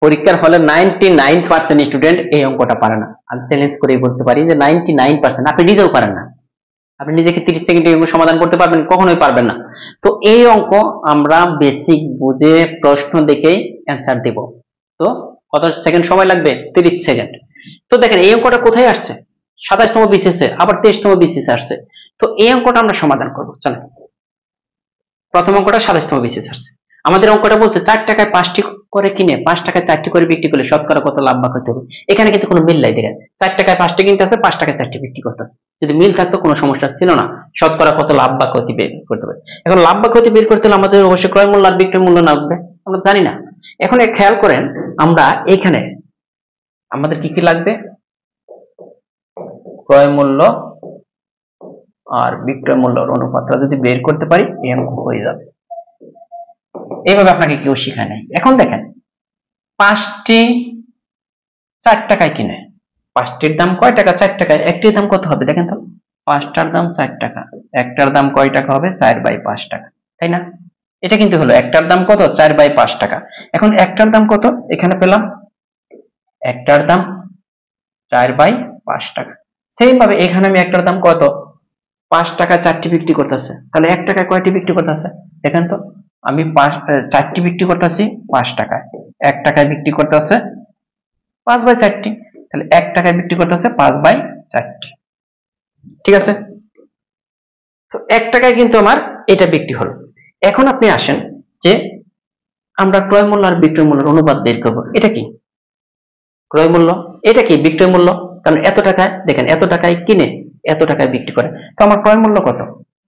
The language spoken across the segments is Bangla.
পরীক্ষার হলে 99% স্টুডেন্ট এই অঙ্কটা পারে না। আমি চ্যালেঞ্জ করে বলতে পারি যে 99% আপনি নিজেও পারেন না। আপনি নিজেকে 30 সেকেন্ডে সমাধান করতে পারবেন? কখনোই পারবেন না। তো এই অঙ্ক আমরা বেসিক বুঝে প্রশ্ন দেখেই অ্যান্সার দেব। তো কত সেকেন্ড সময় লাগবে? 30 সেকেন্ড। তো দেখেন এই অঙ্কটা কোথায় আসছে? 27তম বিসিএস এ, আবার 23তম বিসিএস আসছে। তো এই অঙ্কটা আমরা সমাধান করব। চলেন, প্রথম অঙ্কটা 27তম বিসিএস আসছে। আমাদের অঙ্কটা বলছে 4 টাকায় 5টি করে কিনে 5 টাকায় 4টি করে বিক্রি করলে শতকরা কত লাভ বা ক্ষতি হবে। এখানে কিন্তু কোনো মিল নাই। দেখেন 4 টাকায় 5টি কিনতে আছে, 5 টাকায় 4টি বিক্রি করতে আছে। যদি মিল থাকতো কোনো সমস্যা ছিল না। শতকরা কত লাভ বা ক্ষতি বের করতে হবে। এখন লাভ বা ক্ষতি বের করতে হলে আমাদের অবশ্যই ক্রয় মূল্য আর বিক্রয় মূল্য লাগবে, আমরা জানি না। এখন খেয়াল করেন, আমরা এখানে আমাদের কি কি লাগবে? ক্রয় মূল্য আর বিক্রয় মূল্যের অনুপাতটা যদি বের করতে পারি এই অঙ্ক হয়ে যাবে। এইভাবে আপনাকে কেউ শেখায় নাই। এখন দেখেন 5টি 4 টাকায় কিনে, 5টির দাম কয় টাকা? 4 টাকায়। একটির দাম কত হবে দেখেন তো? 5টার দাম 4 টাকা, একটার দাম কয় টাকা হবে? 4/5 টাকা, তাই না? এটা কিন্তু হলো একটার দাম কত? 4/5 টাকা। এখন একটার দাম কত এখানে পেলাম? একটার দাম 4/5 টাকা। সেম ভাবে এখানে আমি একটার দাম কত? 5 টাকায় 4টি বিক্রি করতেছে, তাহলে 1 টাকায় কয়টি বিক্রি করতেছে দেখেন তো? আমি 4টি বিক্রি করতেছি 5 টাকায়, 1 টাকায় বিক্রি করতেছে 5/4টি, তাহলে 1 টাকায় বিক্রি করতেছে 5/4টি। ঠিক আছে? তো 1 টাকায় কিন্তু আমার এটা বিক্রি হলো। এখন আপনি আসেন যে আমরা ক্রয় মূল্য আর বিক্রয় মূল্যের অনুপাত বের করব। এটা কি? ক্রয় মূল্য। এটা কি? বিক্রয় মূল্য। কারণ এত টাকায়, দেখেন এত টাকায় কিনে এত টাকায় বিক্রি করে, তো আমার ক্রয় মূল্য কত?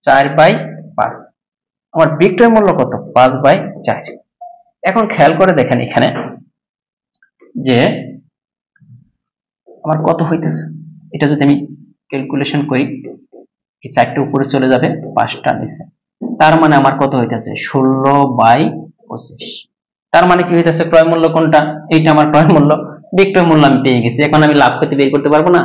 4/5। আমার বিক্রয় মূল্য কত? 5/4। এখন খেয়াল করে দেখেন এখানে যে আমার কত হইতেছে। এটা যদি আমি ক্যালকুলেশন করি, এই 4টা উপরে চলে যাবে, 5টা নিচে, তার মানে আমার কত হইতেছে? 16/25। তার মানে কি হইতেছে? ক্রয় মূল্য কোনটা? এইটা আমার ক্রয় মূল্য। বিক্রয় মূল্য আমি পেয়ে গেছি। এখন আমি লাভ ক্ষতি বের করতে পারবো না?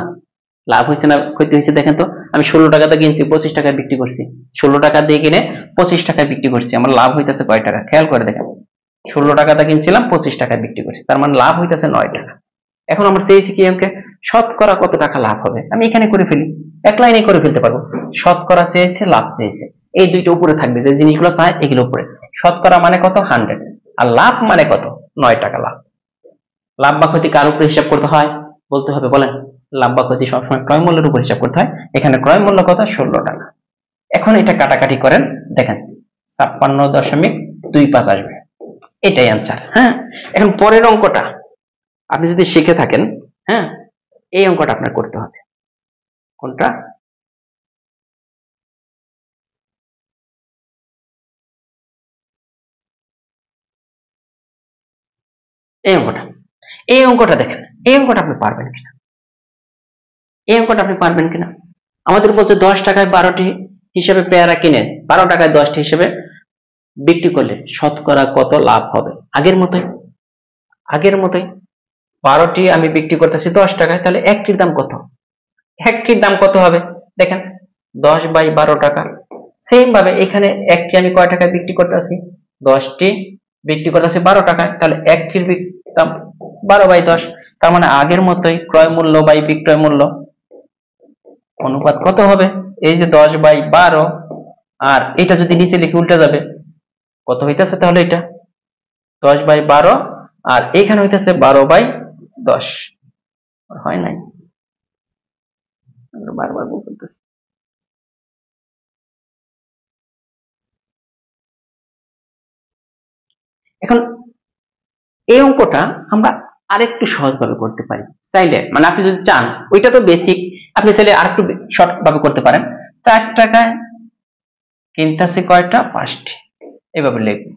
লাভ হয়েছে না ক্ষতি হয়েছে দেখেন তো? আমি 16 টাকাতে কিনছি, 25 টাকায় বিক্রি করছি। 16 টাকা দিয়ে কিনে 25 টাকায় বিক্রি করছি। আমার লাভ হইতেছে কয় টাকা? খেয়াল করে দেখেন, 16 টাকাতে কিনছিলাম, 25 টাকায় বিক্রি করছি, তার মানে লাভ হইতেছে 9 টাকা। এখন আমার চেয়েছি কি অঙ্কে? শতকরা কত টাকা লাভ হবে। আমি এখানে করে ফেলি, এক লাইনে করে ফেলতে পারবো। শতকরা চেয়েছে, লাভ চেয়েছে, এই দুইটা উপরে থাকবে। যে জিনিসগুলো চায় এগুলো উপরে। শতকরা মানে কত? 100। আর লাভ মানে কত? 9 টাকা লাভ। লাভ বা ক্ষতি কার উপরে হিসাব করতে হয়? বলতে হবে, বলেন। লাভ বা ক্ষতি সবসময় ক্রয় মূল্যের উপর হিসাব করতে হয়। এখানে ক্রয় মূল্য কত? 16 টাকা। এখন এটা কাটাকাটি করেন, দেখেন 56.25 আসবে। এটাই আনসার। হ্যাঁ, এখন পরের অঙ্কটা আপনি যদি শিখে থাকেন, হ্যাঁ, এই অঙ্কটা আপনার করতে হবে। কোনটা? এই অঙ্কটা। এই অঙ্কটা দেখেন, এই অঙ্কটা আপনি পারবেন কিনা? এই অঙ্কটা আপনি পারবেন কিনা? আমাদের বলছে 10 টাকায় 12টি হিসেবে পেয়ারা কিনে 12 টাকায় 10টি হিসেবে বিক্রি করলে শতকরা কত লাভ হবে। আগের মতোই, আগের মতোই 12টি আমি বিক্রি করতেছি 10 টাকায়, তাহলে একটির দাম কত? একটির দাম কত হবে দেখেন? 10/12 টাকা। সেম ভাবে এখানে একটি আমি কয় টাকায় বিক্রি করতেছি? 10টি বিক্রি করতেছি 12 টাকায়, তাহলে একটির দাম 12/10। তার মানে আগের মতোই ক্রয় মূল্য বাই বিক্রয় মূল্য অনুপাত কত হবে? এই যে 10/12, আর এটা যদি নিচে লিখে উল্টে যাবে, কত হইতেছে তাহলে? এটা 10/12, আর এখানে হইতেছে 12/10। হয় নাই? বারবার বলতেছি। এখন এই অঙ্কটা আমরা আরেকটু সহজভাবে করতে পারি চাইলে, মানে আপনি যদি চান। ওইটা তো বেসিক, আপনি চাইলে আরেকটু শর্ট ভাবে করতে পারেন। 4 টাকায় কিনতেছি কয়টা? 5টি, এইভাবে লিখবো।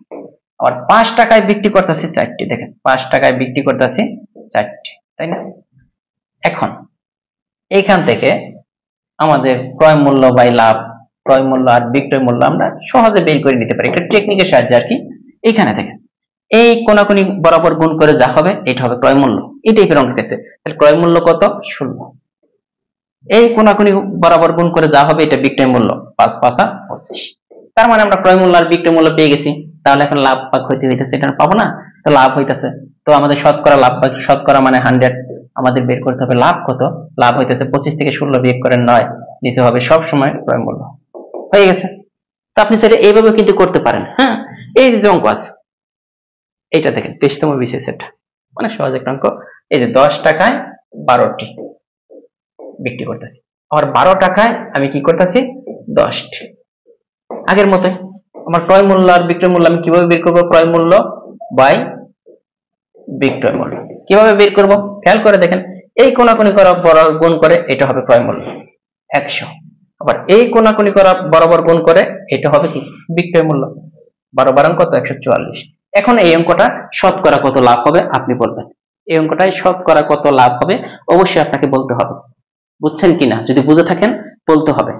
আবার 5 টাকায় বিক্রি করতেছি 4টি, দেখেন 5 টাকায় বিক্রি করতেছি 4টি, তাই না? এখন এইখান থেকে আমাদের ক্রয় মূল্য বাই লাভ, ক্রয় মূল্য আর বিক্রয় মূল্য আমরা সহজে বের করে নিতে পারি একটা টেকনিকের সাহায্যে আর কি। এইখানে দেখেন, এই কোনাকুনি বরাবর গুণ করে যা হবে এটা হবে ক্রয় মূল্য। এই টাইপের অঙ্কের ক্ষেত্রে তাহলে ক্রয় মূল্য কত? 16। এই কোনাকুনি বরাবর গুণ করে যা হবে এটা বিক্রয় মূল্য, 5×5=25। তার মানে আমরা ক্রয় মূল্য আর বিক্রয় মূল্য পেয়ে গেছি। তাহলে এখন লাভ বা ক্ষতি হইতেছে এটা পাবো না, তো লাভ হইতেছে। তো তো আমাদের শতকরা লাভ, শতকরা মানে 100, আমাদের বের করতে হবে লাভ কত। লাভ হইতেছে 25 থেকে 16 বিয়োগ করে 9, নিচে হবে সব সময় ক্রয় মূল্য। হয়ে গেছে। তো আপনি সেটা এইভাবে কিন্তু করতে পারেন। হ্যাঁ, এই যে অঙ্ক আছে এইটা দেখেন 23তম বিসিএস, এটা মানে সহজ একটা অঙ্ক। এই যে 10 টাকায় 12টি বিক্রি করতেছি, আর 12 টাকায় আমি কি করতেছি 10টি। আগের মতোই আমার ক্রয় মূল্য আর বিক্রয় মূল্য আমি কিভাবে বের করবো, ক্রয় মূল্য বাই বিক্রয় মূল্য। কিভাবে বের করব খেয়াল করে দেখেন, এই কোনাকুনি করা বরাবর গুণ করে এটা হবে ক্রয় মূল্য 100, আবার এই কোনাকুনি করা বরাবর গুণ করে এটা হবে কি বিক্রয় মূল্য। 12 বারাং কত 144। এখন এই অঙ্কটা শতকরা কত লাভ হবে আপনি বলবেন। এই অঙ্কটাই শতকরা কত লাভ হবে অবশ্যই আপনাকে বলতে হবে। বুঝছেন কিনা? যদি বুঝে থাকেন বলতে হবে।